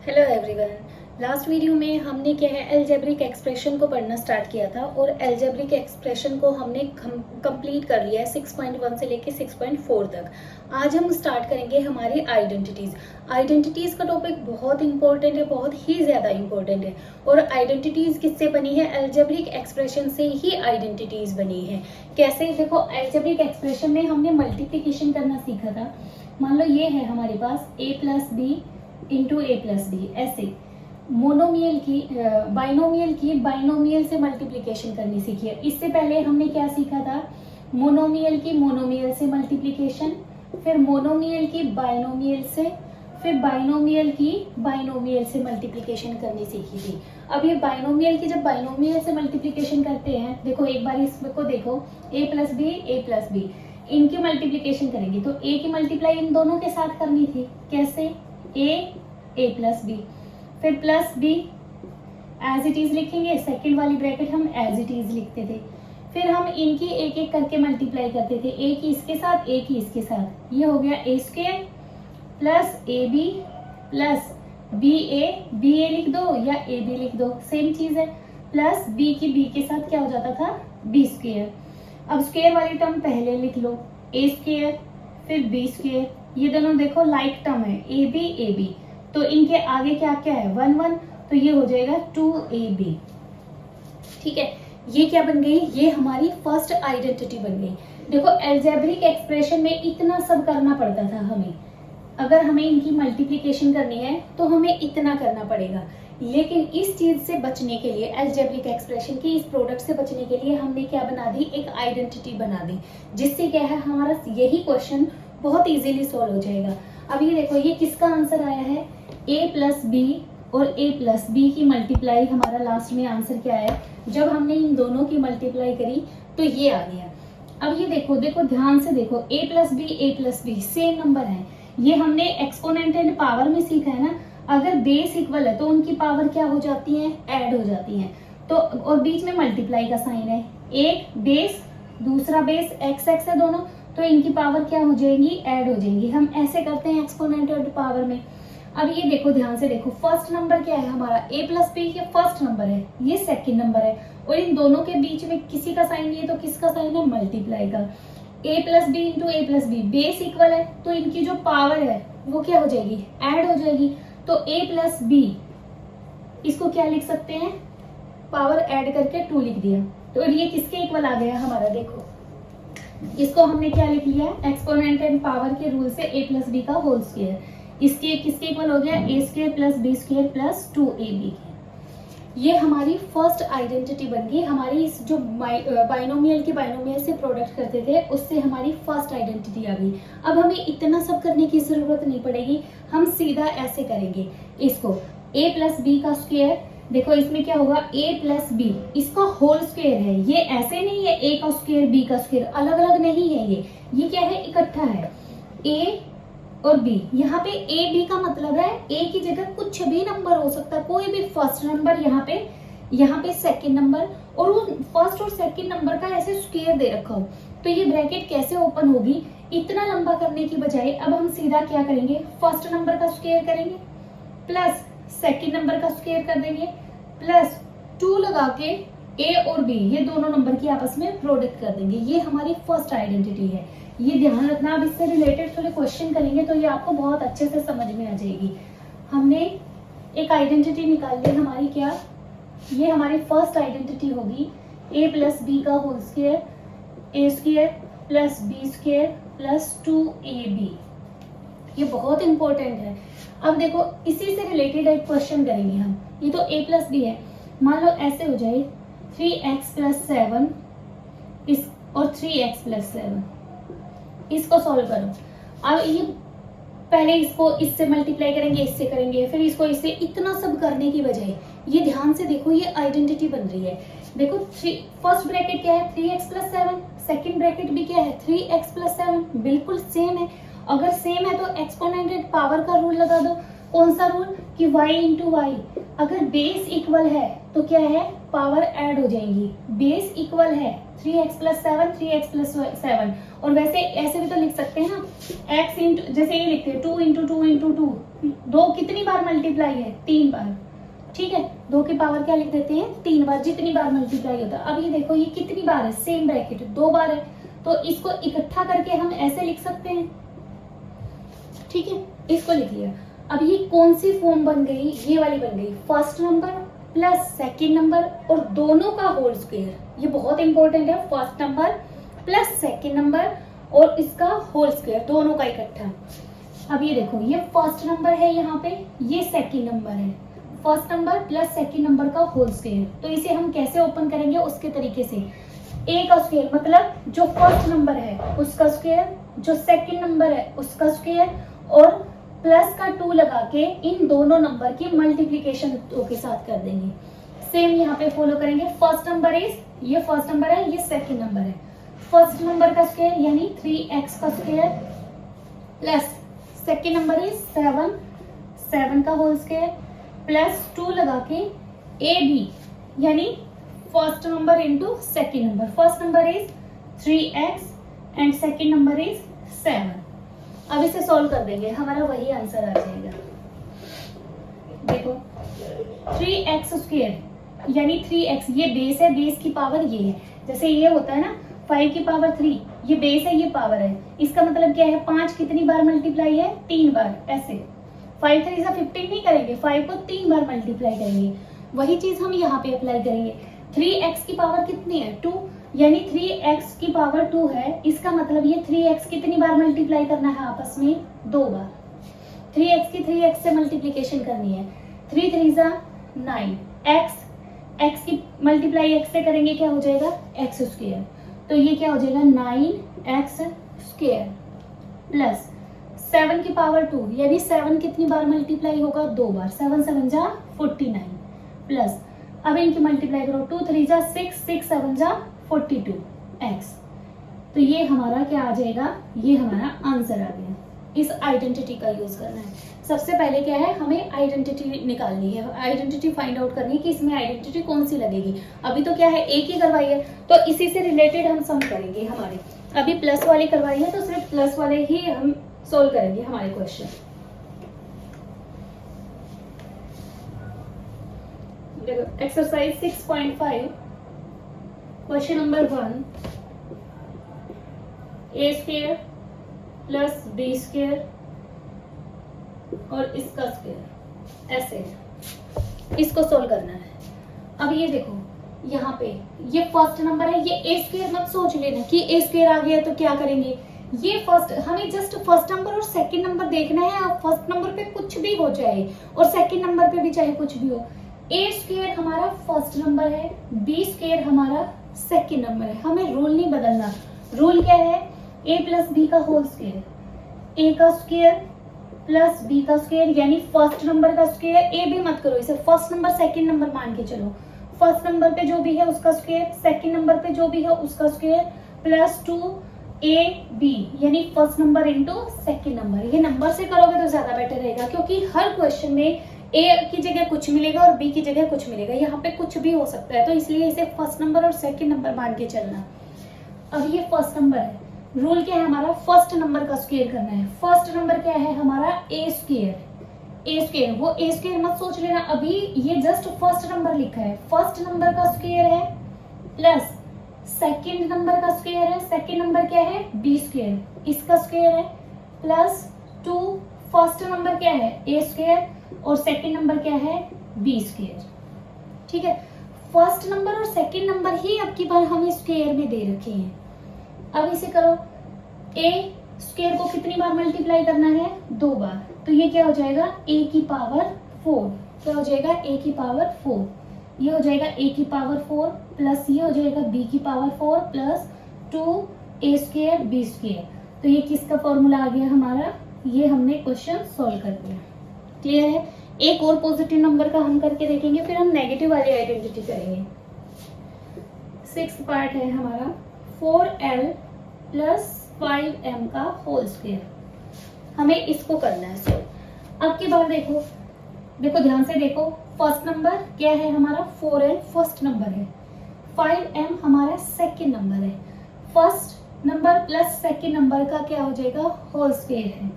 Hello everyone. Last video में हमने क्या है अलजेब्रिक एक्सप्रेशन को पढ़ना स्टार्ट किया था और अलजेब्रिक एक्सप्रेशन को हमने कंप्लीट कर लिया है 6.1 से लेके 6.4 तक। आज हम स्टार्ट करेंगे हमारी आइडेंटिटीज। आइडेंटिटीज का टॉपिक बहुत इंपॉर्टेंट है, बहुत ही ज्यादा इंपॉर्टेंट है। और आइडेंटिटीज किससे बनी है? अलजेब्रिक एक्सप्रेशन से ही आइडेंटिटीज बनी है। कैसे? देखो, अलजेब्रिक एक्सप्रेशन में हमने मल्टीप्लीकेशन करना सीखा था। मान लो ये है हमारे पास a plus B into A plus B, ऐसे मोनोमियल की बाइनोमियल से मल्टीप्लिकेशन करनी सीखी है। इससे पहले हमने क्या सीखा था? मोनोमियल की मोनोमियल से मल्टीप्लिकेशन, फिर मोनोमियल की बाइनोमियल से, फिर बाइनोमियल की बाइनोमियल से मल्टीप्लिकेशन करनी सीखी थी। अब ये बाइनोमियल की जब बाइनोमियल से मल्टीप्लिकेशन करते हैं, देखो एक बार इसको देखो, a प्लस बी, इनकी मल्टीप्लिकेशन करेंगे तो a की मल्टीप्लाई इन दोनों के साथ करनी थी। कैसे? a प्लस बी, फिर plus B as it is लिखेंगे, सेकेंड वाली ब्रैकेट हम एज इट इज लिखते थे। फिर हम इनकी एक एक करके मल्टीप्लाई करते थे, a की इसके साथ, a की इसके साथ। ये हो गया a square plus A B plus B A लिख दो या ए बी लिख दो, सेम चीज है। प्लस b की b के साथ क्या हो जाता था? b square. अब स्क्वायर वाली टर्म पहले लिख लो, a स्क्वायर फिर b स्क्वायर। ये दोनों देखो लाइक टर्म है, ए बी, तो इनके आगे क्या क्या है? 1 1, तो ये हो जाएगा 2ab। ठीक है, ये क्या बन गई? ये हमारी फर्स्ट आइडेंटिटी बन गई। देखो, अलजेब्रिक एक्सप्रेशन में इतना सब करना पड़ता था हमें। अगर हमें इनकी मल्टीप्लिकेशन करनी है तो हमें इतना करना पड़ेगा। लेकिन इस चीज से बचने के लिए, अलजेब्रिक एक्सप्रेशन की इस प्रोडक्ट से बचने के लिए हमने क्या बना दी? एक आइडेंटिटी बना दी, जिससे क्या है हमारा यही क्वेश्चन बहुत इजीली सॉल्व हो जाएगा। अब ये देखो, ये किसका आंसर आया है? a प्लस बी और a प्लस बी की मल्टीप्लाई। हमारा लास्ट में आंसर क्या है? जब हमने इन दोनों की मल्टीप्लाई करी तो ये आ गया। अब ये देखो ध्यान से देखो, a plus B same number है। ये हमने एक्सपोनेंट एंड पावर में सीखा है ना। अगर बेस इक्वल है तो उनकी पावर क्या हो जाती है? ऐड हो जाती है। तो और बीच में मल्टीप्लाई का साइन है, एक बेस दूसरा बेस, एक्स है दोनों, तो इनकी पावर क्या हो जाएंगी? ऐड हो जाएंगी। हम ऐसे करते हैं एक्सपोनेंट एंड पावर में। अब ये देखो, ध्यान से देखो, फर्स्ट नंबर क्या है हमारा? a प्लस बी, ये फर्स्ट नंबर है, ये सेकंड नंबर है, और इन दोनों के बीच में किसी का साइन नहीं है, तो किसका साइन है? मल्टीप्लाई का। a plus B into A plus B, base equal है तो इनकी जो पावर है वो क्या हो जाएगी? ऐड हो जाएगी। तो a प्लस बी, इसको क्या लिख सकते हैं? पावर ऐड करके 2 लिख दिया। तो ये किसके इक्वल आ गया हमारा? देखो, इसको हमने क्या लिख लिया? एक्सपोनेंट एंड पावर के रूल से a प्लस बी का होल स्क्वायर। इसके किसके इक्वल हो गया? a square plus B square plus 2ab। ये हमारी फर्स्ट आइडेंटिटी बन गई। हमारी इस जो बाइनोमियल से प्रोडक्ट करते थे, उससे हमारी फर्स्ट आइडेंटिटी आ गई। अब हमें इतना सब करने की जरूरत नहीं पड़ेगी, हम सीधा ऐसे करेंगे इसको। a प्लस बी का स्क्वायर, देखो इसमें क्या होगा? a प्लस बी, इसका होल स्क्वायर है। ये ऐसे नहीं है a का स्क्वायर b का स्क्वायर, अलग अलग नहीं है। ये क्या है? इकट्ठा है। a और b, यहाँ पे a b का मतलब है a की जगह कुछ भी नंबर हो सकता है, कोई भी फर्स्ट नंबर, यहाँ पे सेकंड नंबर, और वो फर्स्ट और सेकंड नंबर का ऐसे स्क्वायर दे रखा हो। तो ये ब्रैकेट कैसे ओपन होगी? इतना लंबा करने की बजाय अब हम सीधा क्या करेंगे? फर्स्ट नंबर का स्क्वायर करेंगे प्लस सेकंड नंबर का स्क्वायर कर देंगे प्लस 2 लगा के a और b, ये दोनों नंबर की आपस में प्रोडक्ट कर देंगे। ये हमारी फर्स्ट आइडेंटिटी है। ये ध्यान रखना, अब इससे रिलेटेड थोड़े क्वेश्चन करेंगे तो ये आपको बहुत अच्छे से समझ में आ जाएगी। हमने एक आइडेंटिटी निकाल ली हमारी, क्या? ये हमारी फर्स्ट आइडेंटिटी होगी a प्लस बी का whole square, a square plus B square plus 2ab। ये बहुत इंपॉर्टेंट है। अब देखो, इसी से रिलेटेड एक क्वेश्चन करेंगे हम। ये तो a प्लस बी है, मान लो ऐसे हो जाए 3x प्लस 7 इस और 3x प्लस 7, इसको सॉल्व करो। अब ये पहले इसको इससे मल्टीप्लाई करेंगे, इससे करेंगे, फिर इसको इससे, इतना सब करने की बजाय ये ध्यान से देखो, ये आइडेंटिटी बन रही है। देखो, फर्स्ट ब्रैकेट क्या है? 3x प्लस 7, सेकेंड ब्रैकेट भी क्या है? 3x प्लस 7, बिल्कुल सेम है। अगर सेम है तो एक्सपोनेंट एंड पावर का रूल लगा दो। कौन सा रूल? कि y इंटू वाई। अगर बेस इक्वल है तो क्या है? पावर ऐड हो जाएंगी। बेस इक्वल है 3x प्लस 7, 3x प्लस 7, और वैसे ऐसे भी तो लिख सकते हैं ना, x इंटू, जैसे ये लिखते हैं 2 इंटू 2 इंटू 2, 2 कितनी बार मल्टीप्लाई है, 3 बार, ठीक है। 2 की पावर क्या लिख देते हैं, 3 बार, जितनी बार मल्टीप्लाई होता है। अब ये देखो ये कितनी बार है, सेम ब्रैकेट 2 बार है, तो इसको इकट्ठा करके हम ऐसे लिख सकते हैं, ठीक है, इसको लिख लिया। अब ये कौन सी फॉर्म बन गई, ये वाली बन गई, first number plus second number और दोनों का होल स्क्वायर। ये बहुत इंपॉर्टेंट है, first number plus second number और इसका होल स्क्वायर, दोनों का इकट्ठा। अब ये देखो ये फर्स्ट नंबर है यहाँ पे, ये सेकेंड नंबर है, first number plus second number का होल स्क्वायर। तो इसे हम कैसे ओपन करेंगे, उसके तरीके से, ए का स्क्वायर मतलब जो फर्स्ट नंबर है उसका स्क्वायर, जो सेकेंड नंबर है उसका स्क्वायर, और प्लस का 2 लगा के इन दोनों नंबर की मल्टीप्लीकेशन 2 के साथ कर देंगे। सेम यहाँ पे फॉलो करेंगे। फर्स्ट नंबर इज, ये फर्स्ट नंबर है, ये सेकेंड नंबर है, फर्स्ट नंबर का स्क्वायर यानी 3x का square plus second number is 7 का होल स्क्वायर प्लस 2 लगा के ए बी यानी first number into second number. First number is 3x and second number is 7। अब इसे सॉल्व कर देंगे, हमारा वही आंसर आ जाएगा। देखो 3x स्क्वायर यानी 3x, ये बेस है, बेस की पावर ये है, जैसे ये होता है ना 5 की पावर 3, ये बेस है, ये पावर है। इसका मतलब क्या है, 5 कितनी बार मल्टीप्लाई है, 3 बार, ऐसे 5 3 से 15 नहीं करेंगे, 5 को 3 बार मल्टीप्लाई करेंगे। वही चीज हम यहाँ पे अप्लाई करेंगे। 3x की पावर कितनी है, 2, यानी 3x की पावर 2 है, इसका मतलब ये 3x कितनी बार मल्टीप्लाई करना है आपस में, 2 बार। 3x की 3x से मल्टीप्लीकेशन करनी है, 3 3 जा 9, x की मल्टीप्लाई x से करेंगे, क्या हो जाएगा, x स्क्वायर। तो ये क्या हो जाएगा 9x स्क्वायर प्लस 7 की पावर 2 यानी 7 कितनी बार मल्टीप्लाई होगा, 2 बार, 7 7 जा 49 प्लस, अब इनकी मल्टीप्लाई करो, 2 3 जा 6, 6 7 जा 42 x। तो ये हमारा क्या आ जाएगा, ये हमारा आंसर आ गया। इस आइडेंटिटी का यूज करना है। सबसे पहले क्या है, हमें आइडेंटिटी निकालनी है, आइडेंटिटी फाइंड आउट करनी है कि इसमें आइडेंटिटी कौन सी लगेगी। अभी तो क्या है, एक ही करवाई है, तो इसी से रिलेटेड हम सम करेंगे। हमारे अभी प्लस वाली करवाई है, तो सिर्फ प्लस वाले ही हम सोल्व करेंगे हमारे क्वेश्चन। देखो एक्सरसाइज 6.5 क्वेश्चन नंबर 1, ए स्क्वायर प्लस बी स्क्वायर और इसका स्क्वायर, ऐसे इसको सोल्व करना है। अब ये देखो यहाँ पे ये फर्स्ट नंबर है, ये ए स्क्वायर मत सोच लेना कि ए स्क्वायर आ गया तो क्या करेंगे, ये फर्स्ट, हमें जस्ट फर्स्ट नंबर और सेकंड नंबर देखना है। अब फर्स्ट नंबर पे कुछ भी हो जाए और सेकंड नंबर पे भी चाहे कुछ भी हो। ए स्क्वायर हमारा फर्स्ट नंबर है, बी स्क्वायर हमारा सेकंड नंबर है। हमें रूल नहीं बदलना। रूल क्या है, ए प्लस बी का होल स्क्वायर, ए का स्क्वायर प्लस बी का स्क्वायर यानी फर्स्ट नंबर का स्क्वायर। ए भी मत करो, इसे फर्स्ट नंबर सेकंड नंबर मान के चलो। फर्स्ट नंबर पे जो भी है उसका स्क्वायर, सेकंड नंबर पे जो भी है उसका स्क्वायर प्लस 2 ए बी यानी first number into second number. ये नंबर से करोगे तो ज्यादा बेटर रहेगा, क्योंकि हर क्वेश्चन में ए की जगह कुछ मिलेगा और बी की जगह कुछ मिलेगा, यहाँ पे कुछ भी हो सकता है, तो इसलिए इसे फर्स्ट नंबर और सेकेंड नंबर मान के चलना। अब ये फर्स्ट नंबर है, रूल क्या है हमारा, फर्स्ट नंबर का स्क्वायर करना है। फर्स्ट नंबर क्या है हमारा, ए स्क्वायर। ए स्क्वायर, वो ए स्क्वायर मत सोच लेना, अभी ये जस्ट फर्स्ट नंबर लिखा है। फर्स्ट नंबर का स्क्वायर है प्लस सेकेंड नंबर का स्क्वायर है। सेकेंड नंबर क्या है, बी स्क्वायर, इसका स्क्वायर है प्लस 2 फर्स्ट नंबर क्या है, ए स्क्वायर और सेकेंड नंबर क्या है, बी स्क्वायर। ठीक है, फर्स्ट नंबर और सेकेंड नंबर ही अब की बार हमें स्क्वायर में दे रखे हैं। अब इसे करो, ए स्क्वायर को कितनी बार मल्टीप्लाई करना है, 2 बार, तो ये क्या हो जाएगा a की पावर 4। क्या हो जाएगा, a की पावर 4, ये हो जाएगा a की पावर 4 प्लस ये हो जाएगा b की power 4 plus 2a square b square. तो ये किसका फॉर्मूला आ गया हमारा, ये हमने क्वेश्चन सॉल्व कर दिया। क्लियर है। एक और पॉजिटिव नंबर का हम करके देखेंगे, फिर हम नेगेटिव वाली आइडेंटिटी करेंगे। 6th पार्ट है हमारा 4l प्लस 5m का होल स्क्वायर। हमें इसको करना है सॉल्व। अब की बार देखो, ध्यान से देखो, फर्स्ट नंबर क्या है हमारा, 4l फर्स्ट नंबर है, 5m हमारा सेकेंड नंबर है। First number plus second number का क्या हो जाएगा, होल स्क्वायर है।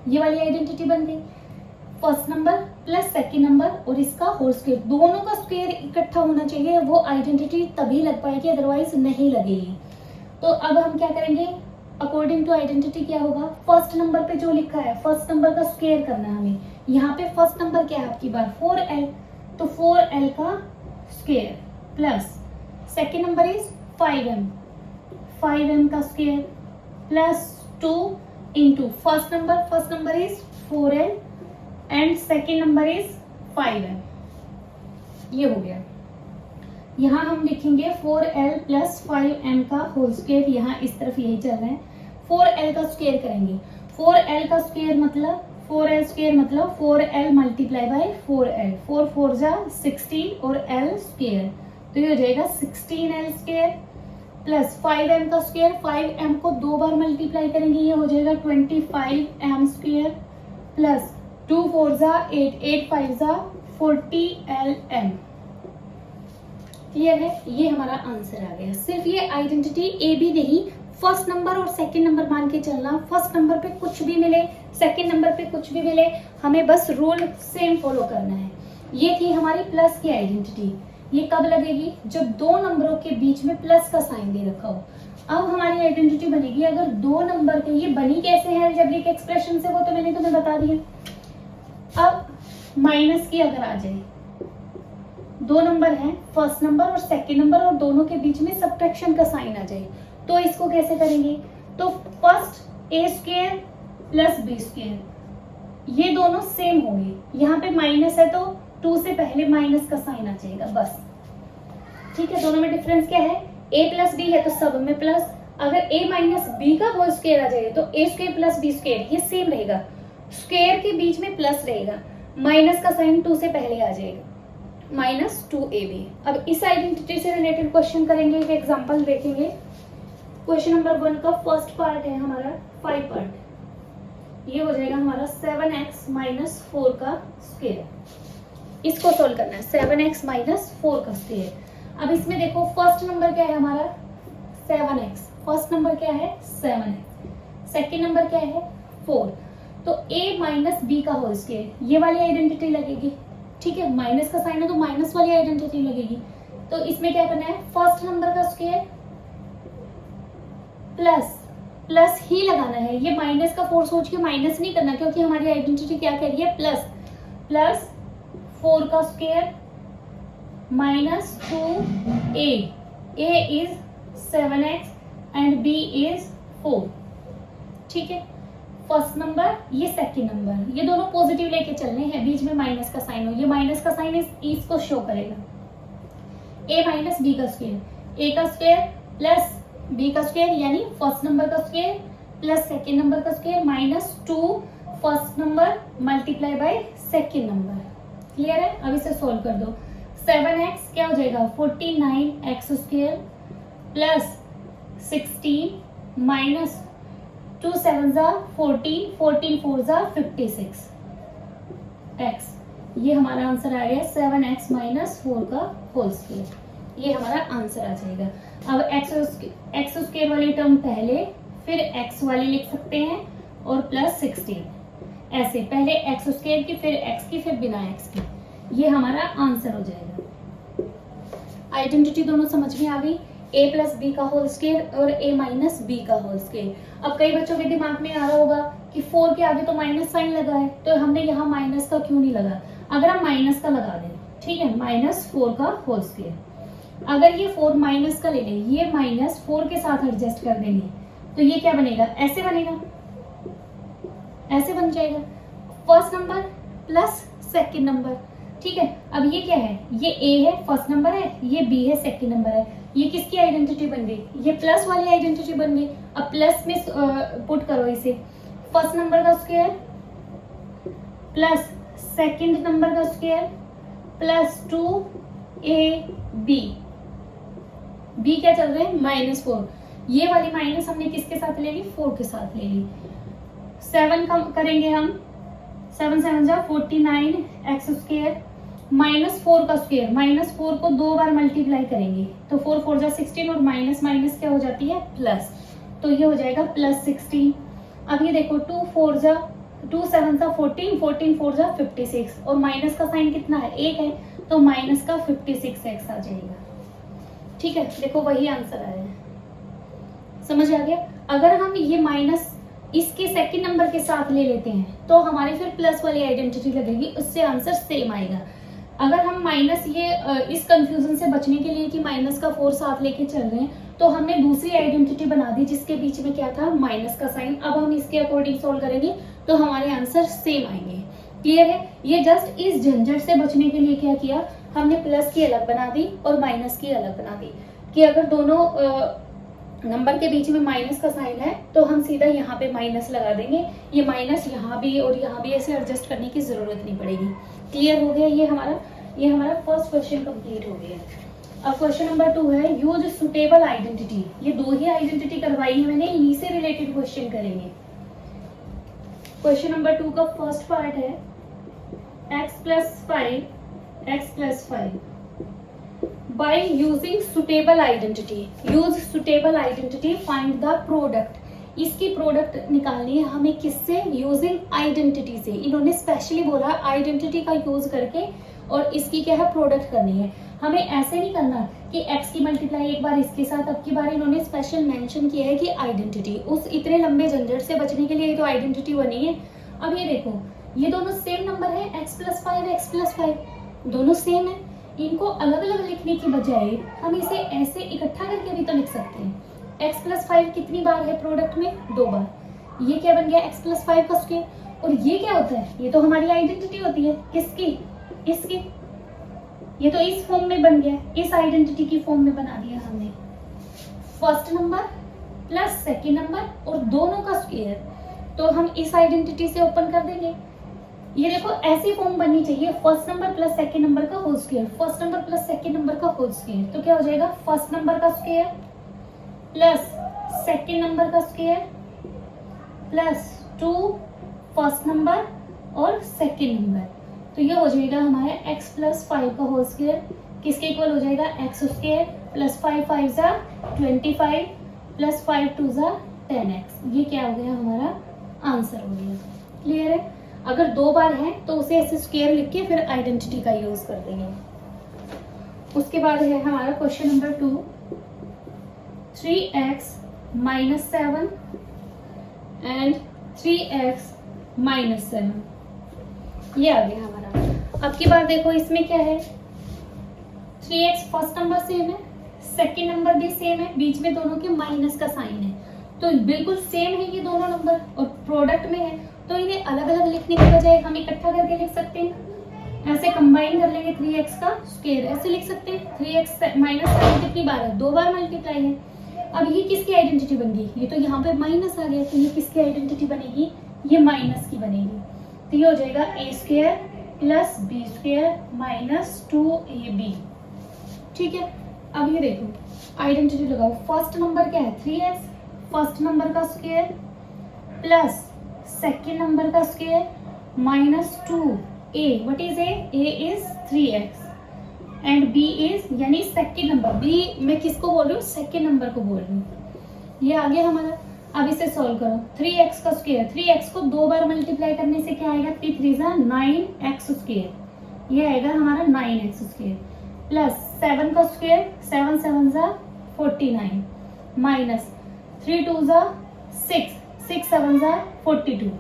ये वाली आइडेंटिटी बन गई। First number plus second number और इसका होल स्क्वायर, दोनों का स्क्वायर इकट्ठा होना चाहिए, वो आइडेंटिटी तभी लग पाएगी, अदरवाइज नहीं लगेगी। तो अब हम क्या करेंगे, अकॉर्डिंग टू आइडेंटिटी क्या होगा, फर्स्ट नंबर पे जो लिखा है फर्स्ट नंबर का स्क्वायर करना है हमें। यहाँ पे फर्स्ट नंबर क्या है आपकी बार 4l, तो 4l का square plus second number is 5m, 5m का square plus 2 into first number is 4l and second number is 5m। ये हो गया। यहाँ हम लिखेंगे 4l प्लस 5m का होल स्क्वायर, यहाँ इस तरफ यही चल रहा है। 4l का स्क्वायर करेंगे, 4l का स्क्वायर मतलब 4l स्क्वायर मतलब 4l मल्टीप्लाई बाय 4l, 4 4 जा 16 और l स्क्वायर, तो ये हो जाएगा 16l स्क्वायर प्लस 5m का स्क्वायर, 5m को 2 बार मल्टीप्लाई करेंगे, ये हो जाएगा 25m स्क्वायर प्लस 2 4 जा 8, 8 5 जा 40lm। क्लियर है, ये हमारा आंसर आ गया। सिर्फ ये आइडेंटिटी ए बी नहीं, फर्स्ट नंबर और सेकंड नंबर मान के चलना, फर्स्ट नंबर पे कुछ भी मिले सेकंड नंबर पे कुछ भी मिले, हमें बस रूल सेम फॉलो करना है। ये थी हमारी प्लस की आइडेंटिटी। ये कब लगेगी, जब दो नंबरों के बीच में प्लस का साइन दे रखा हो। अब हमारी आइडेंटिटी बनेगी अगर दो नंबर के, ये बनी कैसे है अलजेब्रिक एक्सप्रेशन से, वो तो मैंने तुम्हें बता दिया। अब माइनस की अगर आ जाए, दो नंबर हैं फर्स्ट नंबर और सेकंड नंबर और दोनों के बीच में सब्ट्रैक्शन का साइन आ जाए, तो इसको कैसे करेंगे, तो first A square plus B square, ये दोनों सेम होंगे। यहाँ पे माइनस है तो 2 से पहले माइनस का साइन आ जाएगा बस। ठीक है, दोनों में डिफरेंस क्या है, a प्लस बी है तो सब में प्लस, अगर a माइनस बी का होल स्क्वायर आ जाए तो a square plus B square, ये सेम रहेगा, स्क्वायर के बीच में प्लस रहेगा, माइनस का साइन 2 से पहले आ जाएगा, -2ab। अब इस आइडेंटिटी से रिलेटेड क्वेश्चन करेंगे, एक एग्जांपल देखेंगे। क्वेश्चन नंबर 1 का फर्स्ट पार्ट है हमारा 5 पार्ट, ये हो जाएगा हमारा 7x माइनस 4 का स्क्वायर। इसको सोल्व करना है, 7x माइनस 4 का स्क्वायर। अब इसमें देखो फर्स्ट नंबर क्या है हमारा 7x, फर्स्ट नंबर क्या है 7x, सेकेंड नंबर क्या है 4, तो a माइनस बी का होल स्क्वायर, ये वाली आइडेंटिटी लगेगी। ठीक है, माइनस का साइन है तो माइनस वाली आइडेंटिटी लगेगी। तो इसमें क्या करना है, फर्स्ट नंबर का स्क्वायर प्लस ही लगाना है, ये माइनस का 4 सोच के माइनस नहीं करना, क्योंकि हमारी आइडेंटिटी क्या कह रही है प्लस 4 का square minus 2a, a is 7x and b is 4। ठीक है, फर्स्ट नंबर ये सेकंड नंबर, ये दोनों पॉजिटिव लेके चलने हैं, बीच में माइनस का साइन हो, ये माइनस का साइन इसको शो करेगा। a माइनस बी का स्क्वायर, a का स्क्वायर प्लस b का स्क्वायर यानी फर्स्ट नंबर का स्क्वायर प्लस सेकंड नंबर का square minus 2 first number multiply by second number. Clear है, अब इसे सोल्व कर दो। 7x क्या हो जाएगा 49x स्क्वायर प्लस 16 माइनस 2 7 जा 14, 14 4 जा 56 x। ये हमारा आंसर आ गया 7x माइनस 4 का होल स्क्वायर, ये हमारा आंसर आ जाएगा। अब x स्क्वायर वाली टर्म पहले, फिर x वाली लिख सकते हैं और प्लस 16, ऐसे पहले x स्क्वायर की फिर x की फिर बिना x की, ये हमारा आंसर हो जाएगा। आइडेंटिटी दोनों समझ में आ गई, a प्लस बी का होल स्क्वायर और a माइनस बी का होल स्क्वायर। अब कई बच्चों के दिमाग में आ रहा होगा कि 4 के आगे तो माइनस साइन लगा है, तो हमने यहाँ माइनस का क्यों नहीं लगा। अगर हम माइनस का लगा दें, ठीक है, -4 का होल स्क्वायर, अगर ये 4 माइनस का ले लें, ये -4 के साथ एडजस्ट कर देंगे, तो ये क्या बनेगा, ऐसे बनेगा, ऐसे बन जाएगा, first number plus second number. ठीक है, अब ये क्या है, ये a है फर्स्ट नंबर है, ये b है सेकंड नंबर है, ये किसकी आइडेंटिटी बन गई, ये प्लस वाली आइडेंटिटी बन गई। अब प्लस में पुट करो इसे, फर्स्ट नंबर का स्क्वायर प्लस सेकंड नंबर का स्क्वायर प्लस 2ab, b क्या चल रहे हैं -4, ये वाली माइनस हमने किसके साथ ले ली, 4 के साथ ले ली। 7 कम करेंगे हम, 7 7 जा 49x स्क्वायर -4 का स्क्वायर, -4 को 2 बार मल्टीप्लाई करेंगे तो 4 4 जा 16 और माइनस माइनस क्या हो जाती है प्लस, तो ये हो जाएगा +16। अब ये देखो 2 4 जा 2 7 सा 14, 14 4 जा 56 और माइनस का साइन कितना है, 1 है, तो माइनस का 56x आ जाएगा। ठीक है, देखो वही आंसर आया है, समझ आ गया। अगर हम ये माइनस इसके सेकंड नंबर के साथ ले लेते हैं तो हमारी फिर प्लस वाली आइडेंटिटी लगेगी, उससे आंसर सेम आएगा। अगर हम माइनस ये इस कंफ्यूजन से बचने के लिए कि माइनस का 4 साथ लेके चल रहे हैं, तो हमने दूसरी आइडेंटिटी बना दी जिसके बीच में क्या था, माइनस का साइन। अब हम इसके अकॉर्डिंग सॉल्व करेंगे तो हमारे आंसर सेम आएंगे। क्लियर है। ये जस्ट इस झंझट से बचने के लिए क्या किया, हमने प्लस की अलग बना दी और माइनस की अलग बना दी कि अगर दोनों नंबर के बीच में माइनस का साइन है तो हम सीधा यहाँ पे माइनस लगा देंगे, ये माइनस यहाँ भी और यहाँ भी ऐसे एडजस्ट करने की जरूरत नहीं पड़ेगी। क्लियर हो गया। ये हमारा फर्स्ट क्वेश्चन कंप्लीट हो गया। अब क्वेश्चन नंबर 2 है यूज सुटेबल आइडेंटिटी। ये 2 ही आइडेंटिटी करवाई है मैंने, इन्हीं से रिलेटेड क्वेश्चन करेंगे। क्वेश्चन नंबर 2 का फर्स्ट पार्ट है x plus 5 by using suitable identity, use suitable identity, find the product। इसकी प्रोडक्ट निकालनी है हमें किससे, यूजिंग आइडेंटिटी से। इन्होंने स्पेशली बोला आइडेंटिटी का यूज करके और इसकी क्या है, प्रोडक्ट करनी है। हमें ऐसे नहीं करना कि x की मल्टीप्लाई एक बार इसके साथ, अब की बार इन्होंने स्पेशल मेंशन किया है कि आइडेंटिटी। उस इतने लंबे झंझट से बचने के लिए तो आइडेंटिटी बनी है। अब ये देखो, ये दोनों सेम नंबर है, x plus 5 दोनों सेम है। इनको अलग अलग लिखने की बजाय हम इसे ऐसे इकट्ठा करके भी तो लिख सकते हैं। x plus 5 कितनी बार है प्रोडक्ट में, 2 बार। ये क्या बन गया, x plus 5 का स्क्वायर। और ये क्या होता है, ये तो हमारी आइडेंटिटी होती है, किसकी, इसकी। ये तो इस फॉर्म में बन गया, इस आइडेंटिटी की फॉर्म में बना दिया हमने। First number plus second number और दोनों का स्क्वायर, तो हम इस आइडेंटिटी से ओपन कर देंगे। ये देखो ऐसी फॉर्म बननी चाहिए, first number plus second number का whole square, first number plus second number का होल स्क्वायर। तो क्या हो जाएगा, फर्स्ट नंबर का स्क्वायर प्लस सेकेंड नंबर का स्क्वायर प्लस 2 फर्स्ट नंबर और सेकेंड नंबर। तो ये हो जाएगा हमारा x plus 5 का होल स्क्वायर, किसके इक्वल हो जाएगा, x स्क्वायर प्लस 5 5 जा 25 प्लस 5 2 जा 10x। ये क्या हो गया, हमारा आंसर हो गया। क्लियर है। अगर 2 बार है तो उसे ऐसे स्क्वायर लिख के फिर आइडेंटिटी का यूज कर देंगे। उसके बाद है हमारा question number 2, 3x minus 7 and 3x minus 7। ये आ गया हमारा। अब की बार देखो इसमें क्या है, 3x फर्स्ट नंबर सेम है, सेकेंड नंबर भी सेम है, बीच में दोनों के माइनस का साइन है, तो बिल्कुल सेम है ये दोनों नंबर और प्रोडक्ट में है। तो इन्हें अलग अलग लिखने के बजाय हम इकट्ठा करके लिख सकते हैं, ऐसे कंबाइन कर लेंगे। 3x का स्क्वायर ऐसे लिख सकते हैं। 3x माइनस 7 कितनी बार है, 2 बार मल्टीप्लाई है। अब ये किसकी आइडेंटिटी बन गई, ये तो यहाँ पे माइनस आ गया, तो ये किसकी आइडेंटिटी बनेगी, ये माइनस की बनेगी। तो ये हो जाएगा a square plus b square minus 2ab। ठीक है। अब ये देखो आइडेंटिटी लगाओ, फर्स्ट नंबर क्या है, 3x, फर्स्ट नंबर का स्क्वायर प्लस सेकेंड नंबर का square minus 2a। What is a is 3x and b is, यानी सेकेंड नंबर, b मैं किसको बोल रही हूँ, सेकेंड नंबर को बोल रही हूँ। ये आ गया हमारा। अब इसे सॉल्व करो, 3x का स्क्वायर, 3x को 2 बार मल्टीप्लाई करने से क्या आएगा, 3 3 जा 9x स्क्वायर, ये आएगा हमारा 9x स्क्वायर प्लस 7 का स्क्वायर, 7 7 जा 49 माइनस 3 2 जा 6, 6 7 जा 42,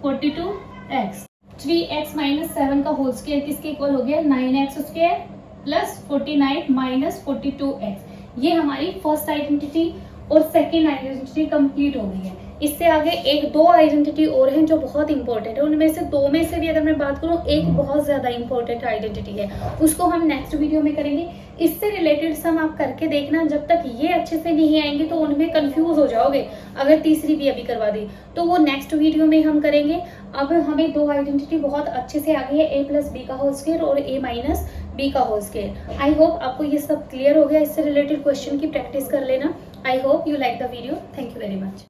42x। 3x माइनस 7 का होल स्क्वायर किसके इक्वल हो गया, 9x square plus 49 minus 42x। ये हमारी फर्स्ट आइडेंटिटी और सेकेंड आइडेंटिटी कंप्लीट हो गई है। इससे आगे 1-2 आइडेंटिटी और हैं जो बहुत इंपॉर्टेंट है। उनमें से 2 में से भी अगर मैं बात करूँ, एक बहुत ज्यादा इंपॉर्टेंट आइडेंटिटी है, उसको हम नेक्स्ट वीडियो में करेंगे। इससे रिलेटेड सम आप करके देखना, जब तक ये अच्छे से नहीं आएंगे तो उनमें कंफ्यूज हो जाओगे। अगर तीसरी भी अभी करवा दी तो वो नेक्स्ट वीडियो में हम करेंगे। अब हमें 2 आइडेंटिटी बहुत अच्छे से आ गई है, a प्लस बी का होल स्क्वायर और a माइनस बी का होल स्क्वायर। आई होप आपको ये सब क्लियर हो गया। इससे रिलेटेड क्वेश्चन की प्रैक्टिस कर लेना। I hope you like the video. Thank you very much.